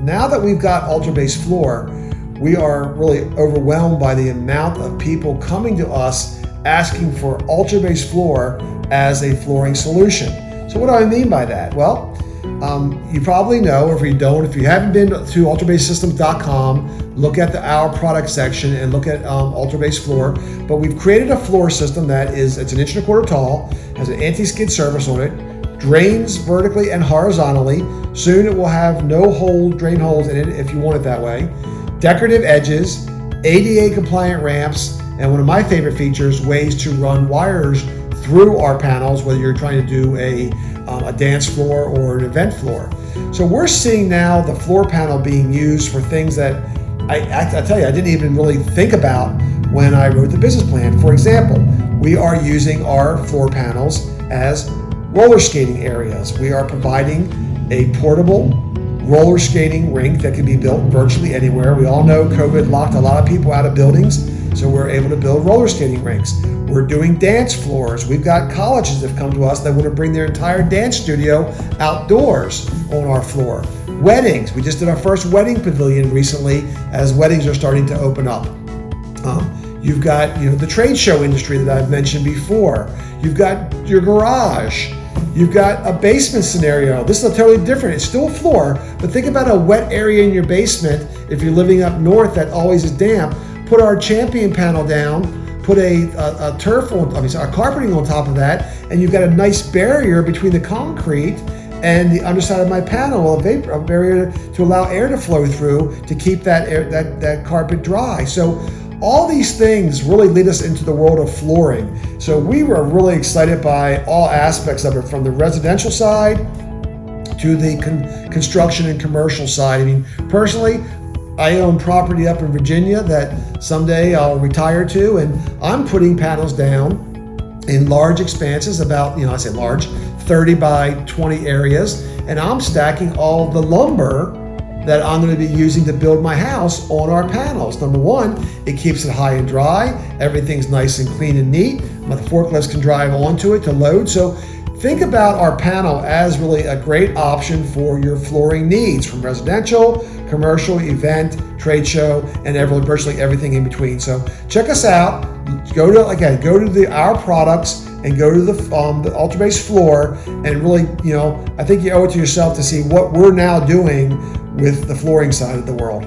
now that we've got UltraBase floor, we are really overwhelmed by the amount of people coming to us asking for UltraBase floor as a flooring solution. So what do I mean by that? Well, you probably know, or if you haven't been to UltraBaseSystems.com, look at the Our Product section and look at UltraBase floor. But we've created a floor system that it's an 1.25 inch tall, has an anti-skid surface on it, drains vertically and horizontally. Soon it will have no drain holes in it if you want it that way. Decorative edges, ADA compliant ramps, and one of my favorite features, ways to run wires through our panels, whether you're trying to do a dance floor or an event floor. So we're seeing now the floor panel being used for things that I tell you, I didn't even really think about when I wrote the business plan. For example, we are using our floor panels as roller skating areas. We are providing a portable roller skating rink that can be built virtually anywhere. We all know COVID locked a lot of people out of buildings, so we're able to build roller skating rinks. We're doing dance floors. We've got colleges that have come to us that want to bring their entire dance studio outdoors on our floor. Weddings. We just did our first wedding pavilion recently as weddings are starting to open up. You've got the trade show industry that I've mentioned before. You've got your garage. You've got a basement scenario. This is totally different. It's still a floor, but think about a wet area in your basement. If you're living up north that always is damp, put our Champion panel down, put a carpeting on top of that, and you've got a nice barrier between the concrete and the underside of my panel, a barrier to allow air to flow through to keep that carpet dry. So all these things really lead us into the world of flooring. So we were really excited by all aspects of it, from the residential side to the construction and commercial side. I mean, personally, I own property up in Virginia that someday I'll retire to, and I'm putting panels down in large expanses, about, I say large, 30 by 20 areas, and I'm stacking all the lumber that I'm going to be using to build my house on our panels. Number one, it keeps it high and dry. Everything's nice and clean and neat. My forklifts can drive onto it to load. So think about our panel as really a great option for your flooring needs, from residential, commercial, event, trade show, and virtually everything in between. So check us out. Go to Our Products and go to the UltraBase floor, and really, I think you owe it to yourself to see what we're now doing with the flooring side of the world.